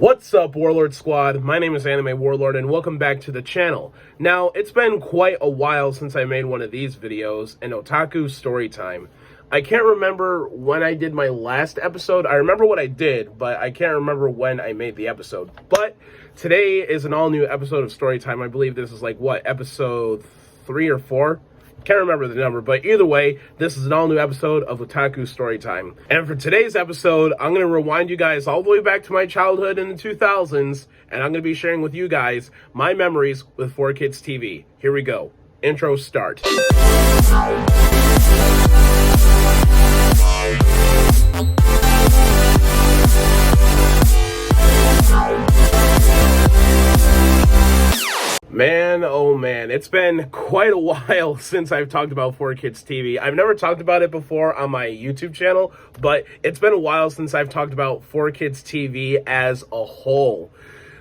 What's up, Warlord Squad? My name is Anime Warlord, and welcome back to the channel. Now, it's been quite a while since I made one of these videos, an otaku storytime. I can't remember when I did my last episode. I remember what I did, but I can't remember when I made the episode. But today is an all-new episode of Storytime. I believe this is like, what, episode 3 or 4? Can't remember the number, but either way, this is an all-new episode of Otaku Storytime. And for today's episode, I'm going to rewind you guys all the way back to my childhood in the 2000s, and I'm going to be sharing with you guys my memories with 4KIDSTV. Here we go. Intro start. Man, oh man, it's been quite a while since I've talked about 4KIDSTV. I've never talked about it before on my YouTube channel, but it's been a while since I've talked about 4KIDSTV as a whole.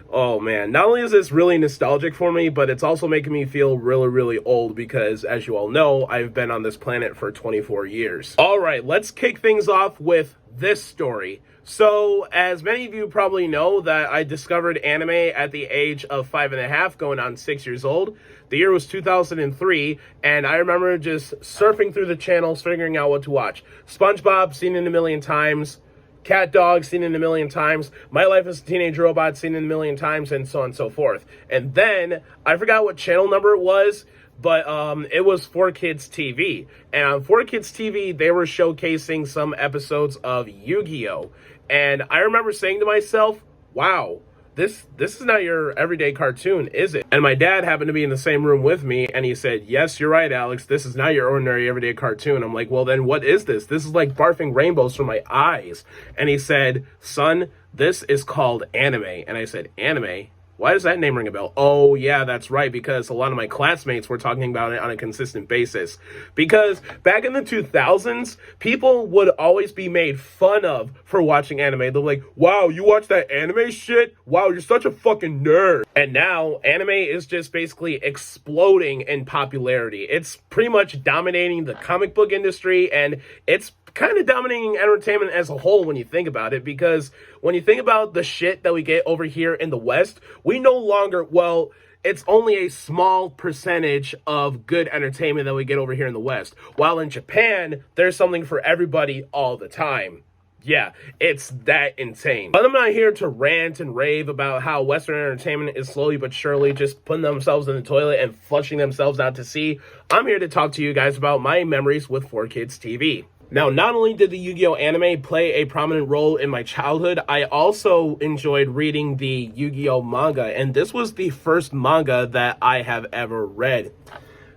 Oh man, not only is this really nostalgic for me, but it's also making me feel really old because, as you all know, I've been on this planet for 24 years. Alright, let's kick things off with this story. So, as many of you probably know, that I discovered anime at the age of 5.5, going on 6 years old. The year was 2003, and I remember just surfing through the channels, figuring out what to watch. SpongeBob, seen it a million times. Cat Dog, seen it a million times. My Life as a Teenage Robot, seen it a million times, and so on and so forth. And then, I forgot what channel number it was, but it was 4KIDSTV. And on 4KIDSTV, they were showcasing some episodes of Yu-Gi-Oh! And I remember saying to myself, wow, this is not your everyday cartoon, is it? And my dad happened to be in the same room with me, and he said, yes, you're right, Alex, this is not your ordinary everyday cartoon. I'm like, well, then what is this? This is like barfing rainbows from my eyes. And he said, son, this is called anime. And I said, anime? Why does that name ring a bell? Oh, yeah, that's right, because a lot of my classmates were talking about it on a consistent basis. Because back in the 2000s, people would always be made fun of for watching anime. They're like, wow, you watch that anime shit? Wow, you're such a fucking nerd. And now, anime is just basically exploding in popularity. It's pretty much dominating the comic book industry, and it's kind of dominating entertainment as a whole when you think about it, because when you think about the shit that we get over here in the West, we no longer, well, it's only a small percentage of good entertainment that we get over here in the West. While in Japan, there's something for everybody all the time. Yeah, it's that insane. But I'm not here to rant and rave about how Western entertainment is slowly but surely just putting themselves in the toilet and flushing themselves out to sea. I'm here to talk to you guys about my memories with 4KIDSTV. Now, not only did the Yu-Gi-Oh! Anime play a prominent role in my childhood, I also enjoyed reading the Yu-Gi-Oh! Manga, and this was the first manga that I have ever read.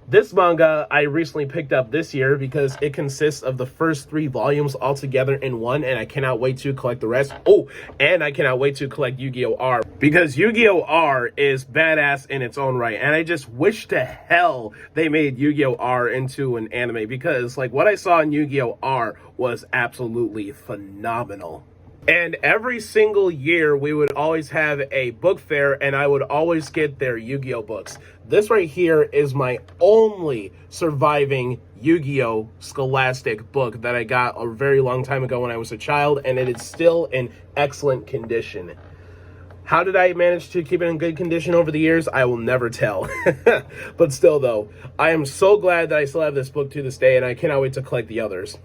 This manga I recently picked up this year because it consists of the first 3 volumes all together in one, and I cannot wait to collect the rest. Oh, and I cannot wait to collect Yu-Gi-Oh! R, because Yu-Gi-Oh! R is badass in its own right, and I just wish to hell they made Yu-Gi-Oh! R into an anime, because like what I saw in Yu-Gi-Oh! R was absolutely phenomenal. And every single year, we would always have a book fair, and I would always get their Yu-Gi-Oh! Books. This right here is my only surviving Yu-Gi-Oh! Scholastic book that I got a very long time ago when I was a child, and it is still in excellent condition. How did I manage to keep it in good condition over the years? I will never tell. But still, though, I am so glad that I still have this book to this day, and I cannot wait to collect the others.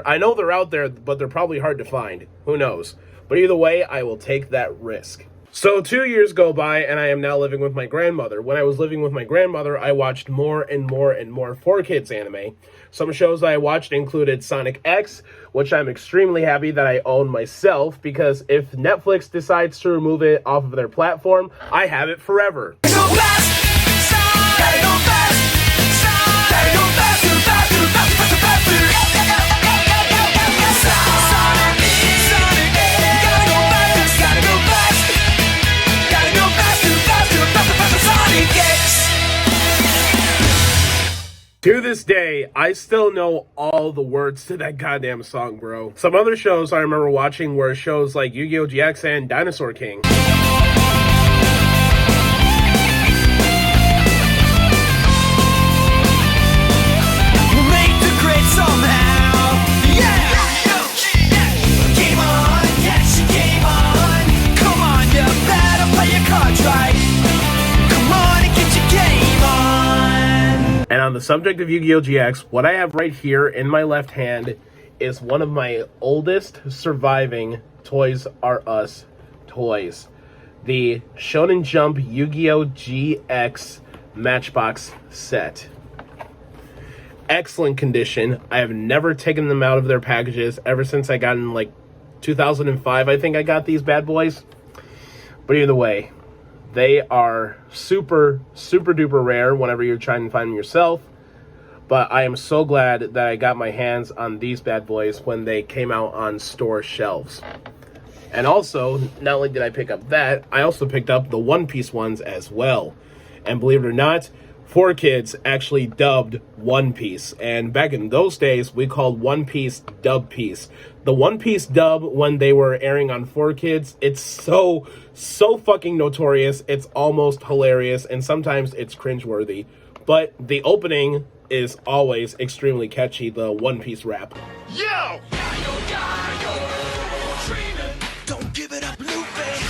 I know they're out there, but they're probably hard to find. Who knows? But either way, I will take that risk. So 2 years go by, and I am now living with my grandmother. When I was living with my grandmother, I watched more and more 4Kids anime. Some shows I watched included Sonic X, which I'm extremely happy that I own myself, because if Netflix decides to remove it off of their platform, I have it forever. To this day, I still know all the words to that goddamn song, bro. Some other shows I remember watching were shows like Yu-Gi-Oh! GX and Dinosaur King. We'll make the grade somehow. Yeah! Game on! Yes, game on! Come on, yo! the subject of Yu-Gi-Oh! GX, what I have right here in my left hand is one of my oldest surviving Toys R Us toys. The Shonen Jump Yu-Gi-Oh! GX Matchbox set. Excellent condition. I have never taken them out of their packages ever since I got in like 2005, I think I got these bad boys. But either way, they are super, super duper rare whenever you're trying to find them yourself. But I am so glad that I got my hands on these bad boys when they came out on store shelves. And also, not only did I pick up that, I also picked up the One Piece ones as well. And believe it or not, 4Kids actually dubbed One Piece. And back in those days, we called One Piece Dub Piece. The One Piece dub, when they were airing on 4Kids, it's so fucking notorious. It's almost hilarious, and sometimes it's cringeworthy. But the opening is always extremely catchy, the One Piece rap. Yo! Don't give it up, Luffy.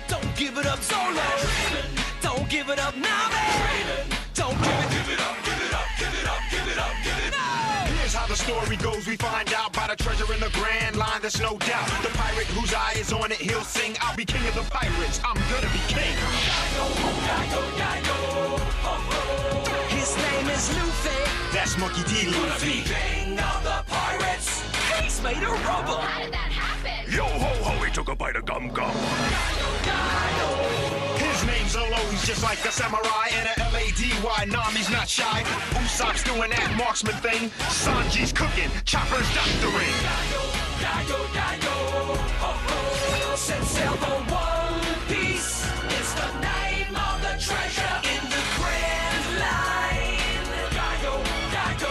Don't give it up, Solo. Don't give it up, Nami. Don't give it up, give it up, give it up, give it up, give it up. Here's how the story goes. We find out about a treasure in the Grand Line. There's no doubt. The pirate whose eye is on it, he'll sing. I'll be king of the pirates. I'm gonna be king. His name is Luffy. That's Monkey D. Luffy. King of the pirates. He's made of rubber. How did that happen? Yo ho ho, he took a bite of gum gum. His name's Zolo, he's just like a samurai and a L-A-D-Y. Nami's not shy. Usopp's doing that marksman thing. Sanji's cooking, Chopper's doctoring. Set sail for One Piece. It's the name of the treasure in the Grand Line.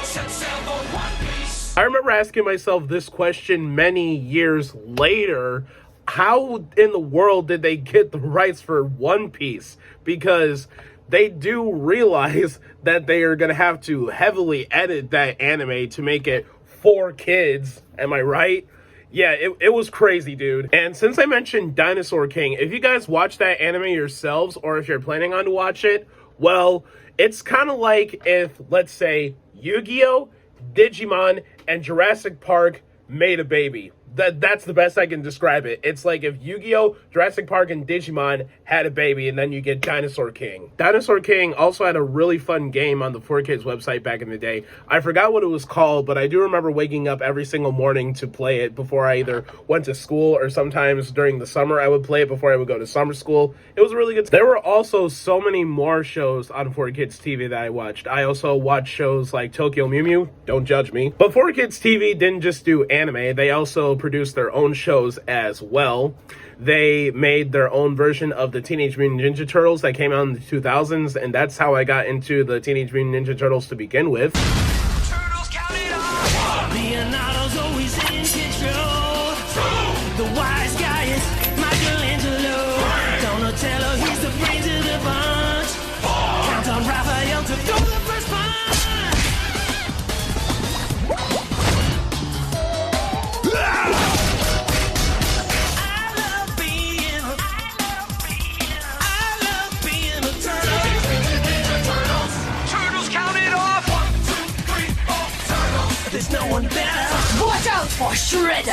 Set sail for One Piece. I remember asking myself this question many years later. How in the world did they get the rights for One Piece? Because they do realize that they are going to have to heavily edit that anime to make it for kids. Am I right? Yeah, it was crazy, dude. And since I mentioned Dinosaur King, if you guys watch that anime yourselves, or if you're planning on to watch it, well, it's kind of like if, let's say, Yu-Gi-Oh!, Digimon, and Jurassic Park made a baby. That's the best I can describe it. It's like if Yu-Gi-Oh!, Jurassic Park, and Digimon had a baby, and then you get Dinosaur King. Dinosaur King also had a really fun game on the 4Kids website back in the day. I forgot what it was called, but I do remember waking up every single morning to play it before I either went to school, or sometimes during the summer I would play it before I would go to summer school. It was really good. There were also so many more shows on 4Kids TV that I watched. I also watched shows like Tokyo Mew Mew. Don't judge me. But 4Kids TV didn't just do anime. They also produced their own shows as well. They made their own version of the Teenage Mutant Ninja Turtles that came out in the 2000s, and that's how I got into the Teenage Mutant Ninja Turtles to begin with. Turtles count it off. Leonardo's always in control. The wise guy is Michelangelo. Donatello, he's the brains of the bunch. Count on Raphael to throw the first punch. No one better. Watch out for Shredder.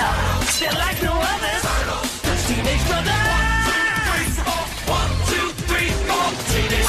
They're like no others. Those teenage brothers. 1, 2, 3, 4. Teenage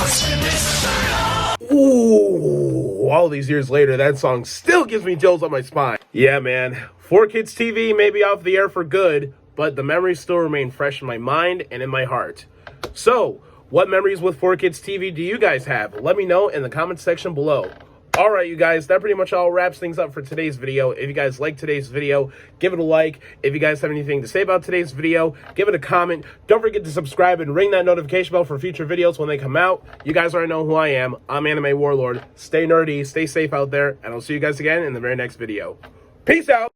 Turtles. Ooh, all these years later, that song still gives me chills on my spine. Yeah, man. 4Kids TV may be off the air for good, but the memories still remain fresh in my mind and in my heart. So, what memories with 4Kids TV do you guys have? Let me know in the comments section below. Alright, you guys, that pretty much all wraps things up for today's video. If you guys liked today's video, give it a like. If you guys have anything to say about today's video, give it a comment. Don't forget to subscribe and ring that notification bell for future videos when they come out. You guys already know who I am. I'm Anime Warlord. Stay nerdy, stay safe out there, and I'll see you guys again in the very next video. Peace out!